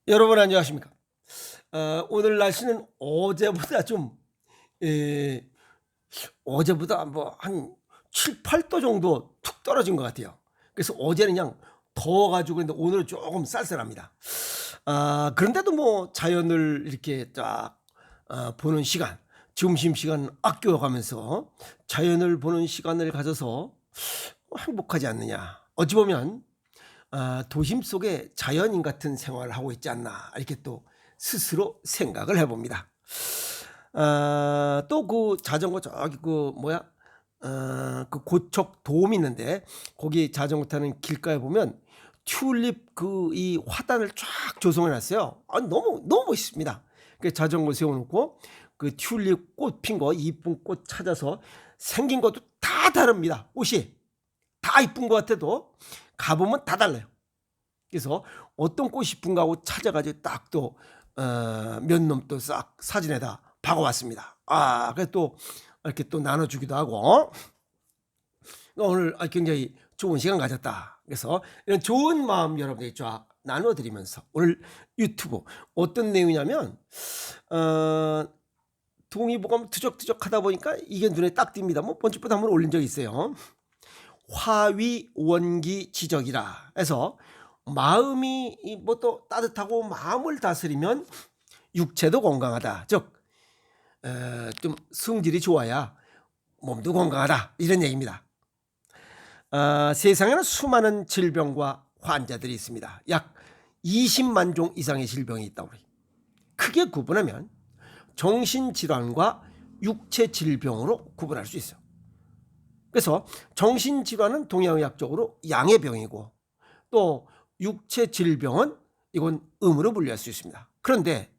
여러분 안녕하십니까? 오늘 날씨는 어제보다 좀 에, 어제보다 뭐 한 7-8도 정도 툭 떨어진 것 같아요. 그래서 어제는 그냥 더워 가지고 그랬는데 오늘은 조금 쌀쌀합니다. 그런데도 뭐 자연을 이렇게 딱 보는 시간, 점심시간 아껴 가면서 자연을 보는 시간을 가져서 행복하지 않느냐. 어찌 보면 도심 속에 자연인 같은 생활을 하고 있지 않나 이렇게 또 스스로 생각을 해봅니다. 또 그 자전거 저기 그 뭐야 그 고척 도움이 있는데 거기 자전거 타는 길가에 보면 튤립 그 이 화단을 쫙 조성해 놨어요. 너무 너무 멋있습니다. 그 자전거 세워놓고 그 튤립 꽃 핀 거 이쁜 꽃 찾아서 생긴 것도 다 다릅니다. 옷이 다 이쁜 것 같아도 가보면 다 달라요. 그래서 어떤 꽃이 이쁜가 하고 찾아가지고 딱 또 몇 놈 또 싹 사진에다 박아왔습니다. 그래서 또 이렇게 또 나눠주기도 하고 오늘 굉장히 좋은 시간 가졌다. 그래서 이런 좋은 마음 여러분들이 쫙 나눠드리면서 오늘 유튜브 어떤 내용이냐면 동의보감 투적투적 하다 보니까 이게 눈에 딱 띕니다. 뭐 번집부터 한번 올린 적이 있어요. 화위 원기 지적이라 해서 마음이 뭐 또 따뜻하고 마음을 다스리면 육체도 건강하다. 즉 좀 성질이 좋아야 몸도 건강하다 이런 얘기입니다. 세상에는 수많은 질병과 환자들이 있습니다. 약 20만 종 이상의 질병이 있다고 해요. 크게 구분하면 정신질환과 육체질병으로 구분할 수 있어요. 그래서 정신질환은 동양의학적으로 양의 병이고 또 육체질병은 이건 음으로 분류할 수 있습니다. 그런데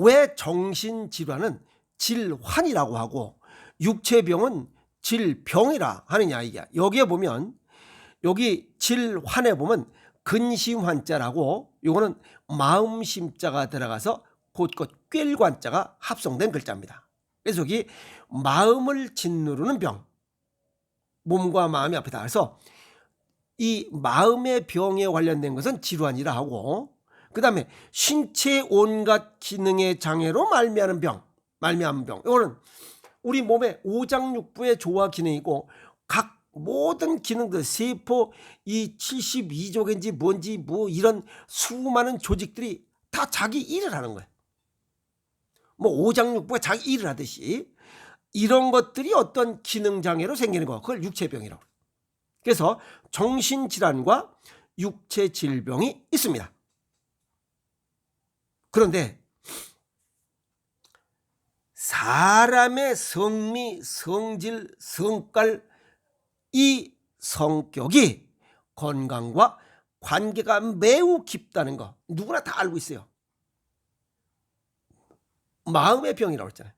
왜 정신질환은 질환이라고 하고 육체병은 질병이라 하느냐 이게 여기에 보면 여기 질환에 보면 근심환자라고 요거는 마음심자가 들어가서 곧곧 꿰관자가 합성된 글자입니다. 그래서 여기 마음을 짓누르는 병 몸과 마음이 아프다. 그래서 이 마음의 병에 관련된 것은 질환이라 하고 그 다음에 신체 온갖 기능의 장애로 말미암은 병 이거는 우리 몸의 오장육부의 조화 기능이고 각 모든 기능들 세포 이 72조개인지 뭔지 뭐 이런 수많은 조직들이 다 자기 일을 하는 거예요. 뭐 오장육부가 자기 일을 하듯이 이런 것들이 어떤 기능 장애로 생기는 거 그걸 육체병이라고 해요. 그래서 정신질환과 육체질병이 있습니다. 그런데 사람의 성미, 성질, 성깔 이 성격이 건강과 관계가 매우 깊다는 거 누구나 다 알고 있어요. 마음의 병이라고 했잖아요.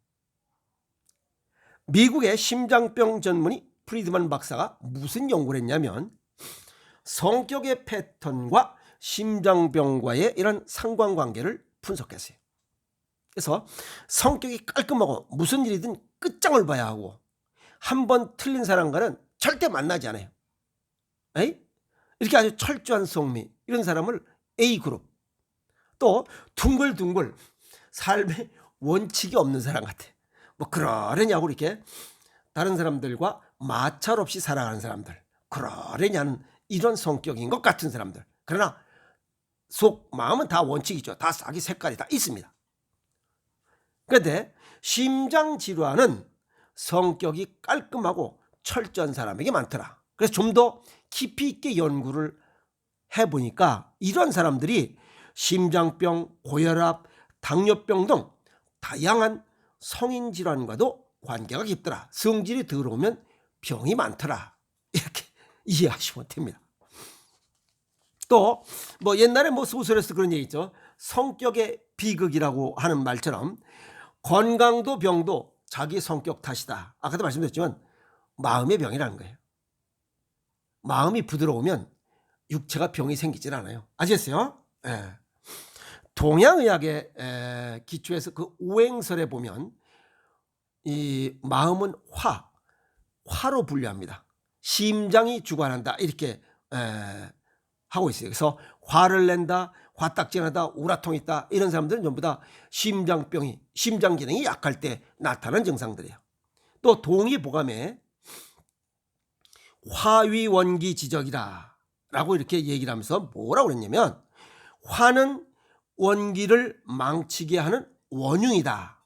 미국의 심장병 전문의 프리드만 박사가 무슨 연구를 했냐면 성격의 패턴과 심장병과의 이런 상관관계를 분석했어요. 그래서 성격이 깔끔하고 무슨 일이든 끝장을 봐야 하고 한번 틀린 사람과는 절대 만나지 않아요. 이렇게 아주 철저한 성미 이런 사람을 A그룹 또 둥글둥글 삶에 원칙이 없는 사람 같아. 뭐 그러려냐고 이렇게 다른 사람들과 마찰 없이 살아가는 사람들 그러려냐는 이런 성격인 것 같은 사람들 그러나 속 마음은 다 원칙이죠. 다 자기 색깔이 다 있습니다. 그런데 심장질환은 성격이 깔끔하고 철저한 사람에게 많더라. 그래서 좀 더 깊이 있게 연구를 해보니까 이런 사람들이 심장병, 고혈압, 당뇨병 등 다양한 성인질환과도 관계가 깊더라. 성질이 더러우면 병이 많더라. 이렇게 이해하시면 됩니다. 또 뭐 옛날에 뭐 소설에서 그런 얘기 있죠. 성격의 비극이라고 하는 말처럼 건강도 병도 자기 성격 탓이다. 아까도 말씀드렸지만 마음의 병이라는 거예요. 마음이 부드러우면 육체가 병이 생기질 않아요. 아시겠어요? 예. 동양의학의 기초에서 그 오행설에 보면 이 마음은 화로 분류합니다. 심장이 주관한다 이렇게 하고 있어요. 그래서 화를 낸다, 화딱지가 나다, 우라통 있다, 이런 사람들은 전부 다 심장 기능이 약할 때 나타나는 증상들이에요. 또 동의보감에 화위원기 지적이다 라고 이렇게 얘기를 하면서 뭐라고 그랬냐면, 화는 원기를 망치게 하는 원흉이다.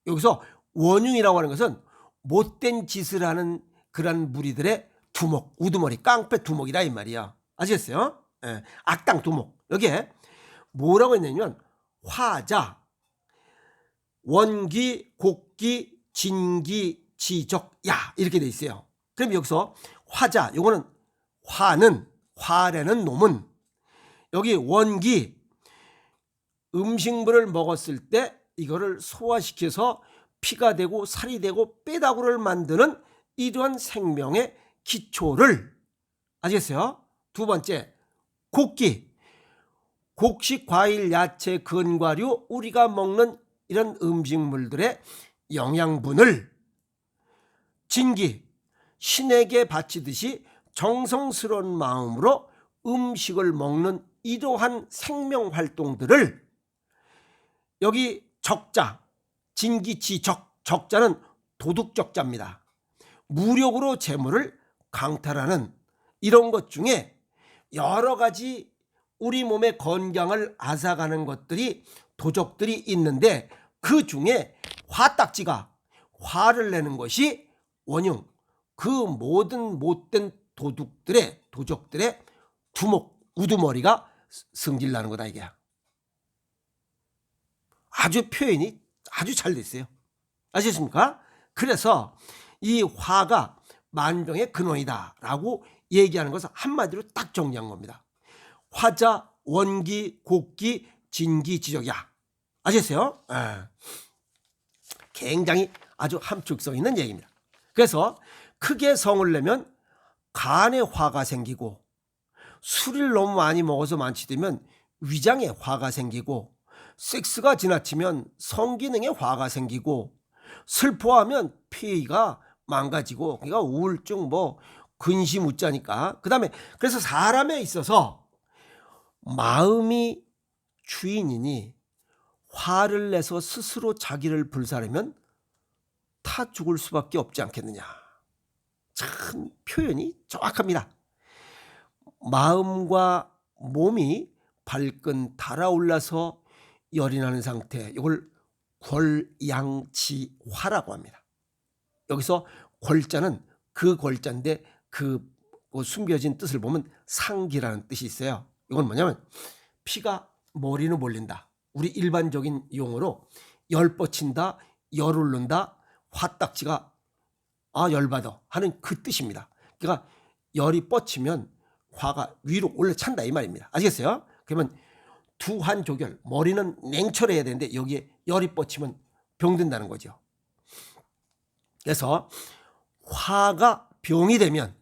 여기서 원흉이라고 하는 것은 못된 짓을 하는 그런 무리들의 두목, 우두머리, 깡패 두목이다 이 말이야. 아시겠어요? 예, 악당 두목. 여기에 뭐라고 했냐면, 화자, 원기, 곡기, 진기, 지적, 야, 이렇게 돼 있어요. 그럼 여기서 화자, 요거는 화라는 놈은, 여기 원기, 음식물을 먹었을 때 이거를 소화시켜서 피가 되고 살이 되고 뼈다구를 만드는 이러한 생명의 기초를, 아시겠어요? 두 번째, 곡기, 곡식, 과일, 야채, 근과류, 우리가 먹는 이런 음식물들의 영양분을, 진기, 신에게 바치듯이 정성스러운 마음으로 음식을 먹는 이러한 생명 활동들을, 여기 적자, 진기지적, 적자는 도둑적자입니다. 무력으로 재물을 강탈하는 이런 것 중에 여러 가지 우리 몸의 건강을 앗아가는 것들이, 도적들이 있는데, 그 중에 화딱지가 화를 내는 것이 원흉, 그 모든 못된 도적들의 두목, 우두머리가 승질나는 거다 이게. 아주 표현이 아주 잘 됐어요. 아시겠습니까? 그래서 이 화가 만병의 근원이다 라고 얘기하는 것을 한마디로 딱 정리한 겁니다. 화자, 원기, 곡기, 진기, 지적이야. 아시겠어요? 굉장히 아주 함축성 있는 얘기입니다. 그래서 크게 성을 내면 간에 화가 생기고, 술을 너무 많이 먹어서 만취되면 위장에 화가 생기고, 섹스가 지나치면 성기능에 화가 생기고, 슬퍼하면 폐가 망가지고, 그러니까 우울증, 근심 웃자니까. 그다음에 그래서 사람에 있어서 마음이 주인이니 화를 내서 스스로 자기를 불사르면 타 죽을 수밖에 없지 않겠느냐. 참 표현이 정확합니다. 마음과 몸이 발끈 달아올라서 열이 나는 상태, 이걸 궐양치화라고 합니다. 여기서 궐자는 그 궐자인데 그 숨겨진 뜻을 보면 상기라는 뜻이 있어요. 이건 뭐냐면 피가 머리는 몰린다. 우리 일반적인 용어로 열 뻗친다, 열 오른다, 화딱지가 열받아 하는 그 뜻입니다. 그러니까 열이 뻗치면 화가 위로 올라찬다 이 말입니다. 아시겠어요? 그러면 두한조결, 머리는 냉철해야 되는데 여기에 열이 뻗치면 병든다는 거죠. 그래서 화가 병이 되면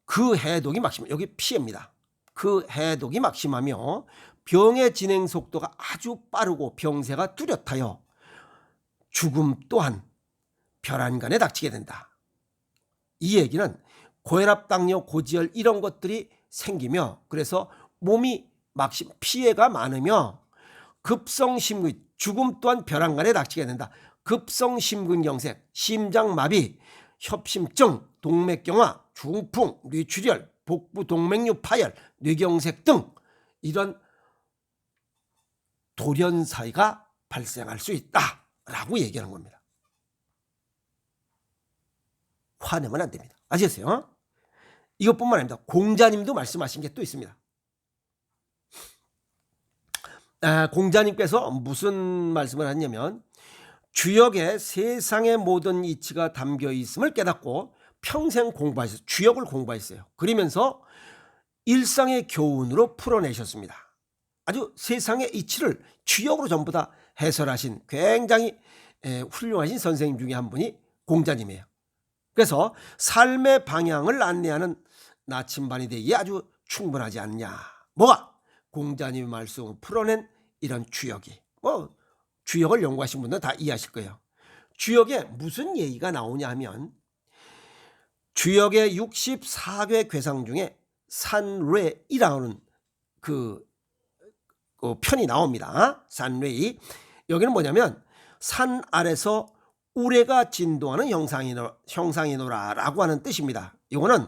그 해독이 막심, 여기 피해입니다. 그 해독이 막심하며 병의 진행 속도가 아주 빠르고 병세가 뚜렷하여 죽음 또한 벼란간에 닥치게 된다. 이 얘기는 고혈압, 당뇨, 고지혈 이런 것들이 생기며, 그래서 몸이 막심, 피해가 많으며 급성심근, 죽음 또한 벼란간에 닥치게 된다. 급성심근경색, 심장마비, 협심증, 동맥경화, 중풍, 뇌출혈, 복부동맥류 파열, 뇌경색 등 이런 돌연사가 발생할 수 있다라고 얘기하는 겁니다. 화내면 안 됩니다. 아시겠어요? 이것뿐만 아닙니다. 공자님도 말씀하신 게 또 있습니다. 공자님께서 무슨 말씀을 하냐면, 주역에 세상의 모든 이치가 담겨 있음을 깨닫고 평생 공부하셨어요. 주역을 공부했어요. 그러면서 일상의 교훈으로 풀어내셨습니다. 아주 세상의 이치를 주역으로 전부 다 해설하신 굉장히 훌륭하신 선생님 중에 한 분이 공자님이에요. 그래서 삶의 방향을 안내하는 나침반이 되기에 아주 충분하지 않냐. 뭐가? 공자님의 말씀을 풀어낸 이런 주역이. 주역을 연구하신 분들은 다 이해하실 거예요. 주역에 무슨 얘기가 나오냐 하면, 주역의 64개 괴상 중에 산뢰이라는 편이 나옵니다. 산웨이. 여기는 뭐냐면 산 아래서 우레가 진동하는 형상이노라라고 하는 뜻입니다. 이거는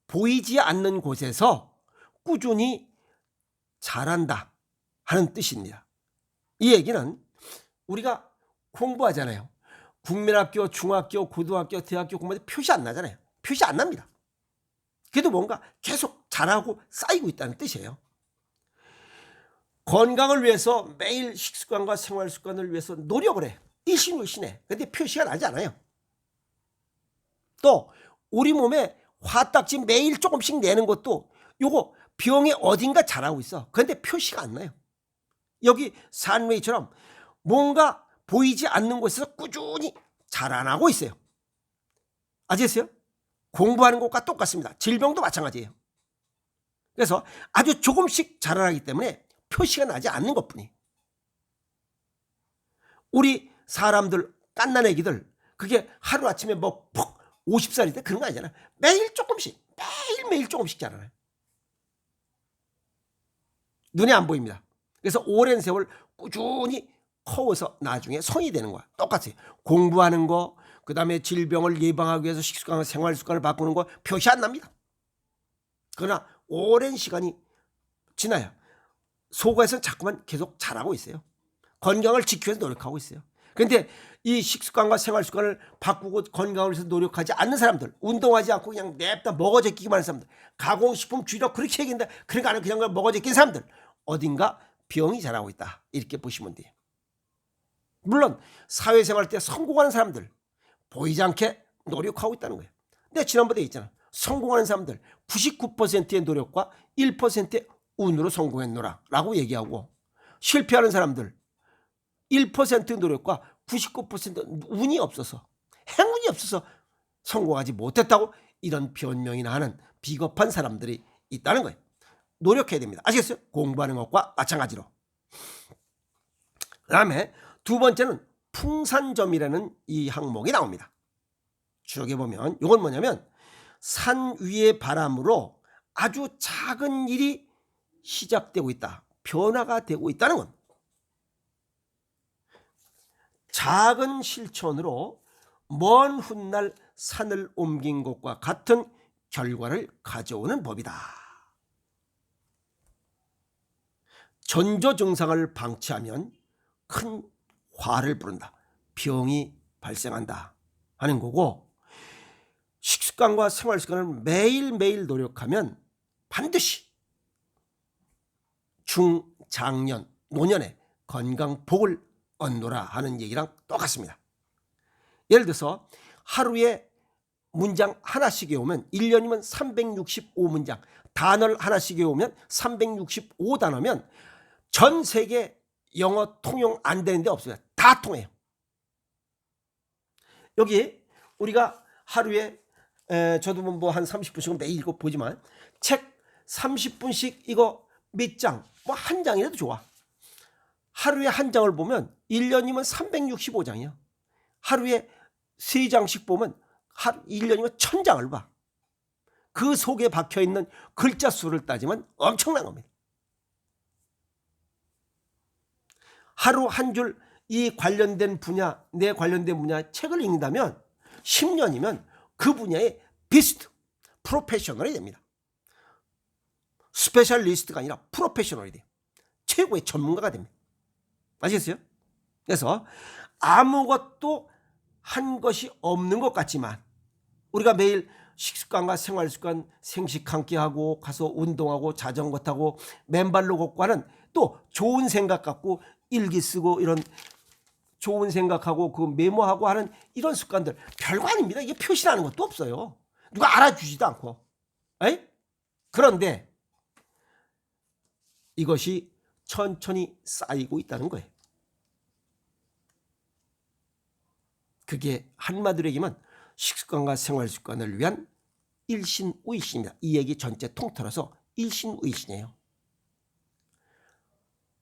보이지 않는 곳에서 꾸준히 자란다 하는 뜻입니다. 이 얘기는 우리가 공부하잖아요. 국민학교, 중학교, 고등학교, 대학교 공부할 때 표시 안 나잖아요. 표시 안 납니다. 그래도 뭔가 계속 자라고 쌓이고 있다는 뜻이에요. 건강을 위해서 매일 식습관과 생활습관을 위해서 노력을 해. 일신일신해. 근데 표시가 나지 않아요. 또 우리 몸에 화딱지 매일 조금씩 내는 것도 요거 병의 어딘가 자라고 있어. 그런데 표시가 안 나요. 여기 산웨이처럼 뭔가 보이지 않는 곳에서 꾸준히 자라나고 있어요. 아시겠어요? 공부하는 것과 똑같습니다. 질병도 마찬가지예요. 그래서 아주 조금씩 자라나기 때문에 표시가 나지 않는 것뿐이. 우리 사람들 갓난 애기들 그게 하루아침에 뭐 푹 50살이 돼 그런 거 아니잖아. 매일 조금씩 매일매일 조금씩 자라나요. 눈에 안 보입니다. 그래서 오랜 세월 꾸준히 커서 나중에 성이 되는 거야. 똑같아요. 공부하는 거, 그 다음에 질병을 예방하기 위해서 식습관, 생활습관을 바꾸는 거 표시 안 납니다. 그러나 오랜 시간이 지나야 속에서는 자꾸만 계속 자라고 있어요. 건강을 지키기 위해서 노력하고 있어요. 그런데 이 식습관과 생활습관을 바꾸고 건강을 위해서 노력하지 않는 사람들, 운동하지 않고 그냥 냅다 먹어 제끼기만 하는 사람들, 가공식품 줄여 그렇게 얘기한다. 그러니까 안 하고 그냥 먹어 제끼는 사람들, 어딘가 병이 자라고 있다. 이렇게 보시면 돼요. 물론 사회생활 때 성공하는 사람들 보이지 않게 노력하고 있다는 거예요. 근데 지난번에 있잖아. 성공하는 사람들 99%의 노력과 1%의 운으로 성공했노라 라고 얘기하고, 실패하는 사람들 1% 노력과 99% 운이 없어서, 행운이 없어서 성공하지 못했다고 이런 변명이나 하는 비겁한 사람들이 있다는 거예요. 노력해야 됩니다. 아시겠어요? 공부하는 것과 마찬가지로. 그 다음에 두 번째는 풍산점이라는 이 항목이 나옵니다. 주역에 보면 이건 뭐냐면 산 위의 바람으로 아주 작은 일이 시작되고 있다. 변화가 되고 있다는 건 작은 실천으로 먼 훗날 산을 옮긴 것과 같은 결과를 가져오는 법이다. 전조 증상을 방치하면 큰 화를 부른다. 병이 발생한다 하는 거고, 식습관과 생활습관을 매일매일 노력하면 반드시 중장년, 노년에 건강복을 얻노라 하는 얘기랑 똑같습니다. 예를 들어서 하루에 문장 하나씩 외우면 1년이면 365문장, 단어를 하나씩 외우면 365단어면 전 세계 영어 통용 안 되는 데 없어요. 다 통해요. 여기 우리가 하루에 저도 뭐 한 30분씩은 매일 읽어 보지만 책 30분씩 이거 몇 장, 뭐 한 장이라도 좋아. 하루에 한 장을 보면 1년이면 365장이야. 하루에 3장씩 보면 1년이면 1000장을 봐. 그 속에 박혀있는 글자 수를 따지면 엄청난 겁니다. 하루 한 줄 이 관련된 분야, 내 관련된 분야 책을 읽는다면 10년이면 그 분야의 비스트, 프로페셔널이 됩니다. 스페셜리스트가 아니라 프로페셔널이 돼요. 최고의 전문가가 됩니다. 아시겠어요? 그래서 아무것도 한 것이 없는 것 같지만 우리가 매일 식습관과 생활습관, 생식 한 끼 하고 가서 운동하고 자전거 타고 맨발로 걷고 하는, 또 좋은 생각 갖고 일기 쓰고 이런 좋은 생각하고 그 메모하고 하는 이런 습관들 별거 아닙니다. 이게 표시라는 것도 없어요. 누가 알아주지도 않고. 에이? 그런데 이것이 천천히 쌓이고 있다는 거예요. 그게 한마디로 얘기하면 식습관과 생활습관을 위한 일신우일신입니다. 이 얘기 전체 통틀어서 일신우일신이에요.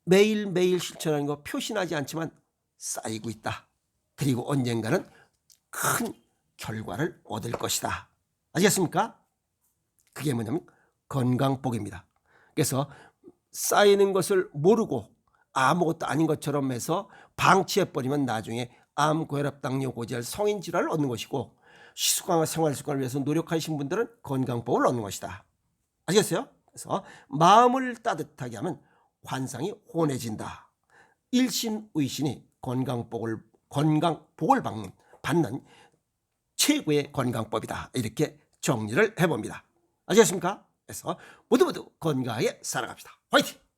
매일매일 실천하는 거 표시나지 않지만 쌓이고 있다. 그리고 언젠가는 큰 결과를 얻을 것이다. 아시겠습니까? 그게 뭐냐면 건강복입니다. 그래서 쌓이는 것을 모르고 아무것도 아닌 것처럼 해서 방치해버리면 나중에 암, 고혈압, 당뇨, 고지혈, 성인 질환을 얻는 것이고, 식습관과 생활습관을 위해서 노력하신 분들은 건강법을 얻는 것이다. 아시겠어요? 그래서 마음을 따뜻하게 하면 환상이 혼해진다. 일신의신이 건강복을 받는 최고의 건강법이다. 이렇게 정리를 해봅니다. 아시겠습니까? 그래서 모두 건강하게 살아갑시다. 화이팅!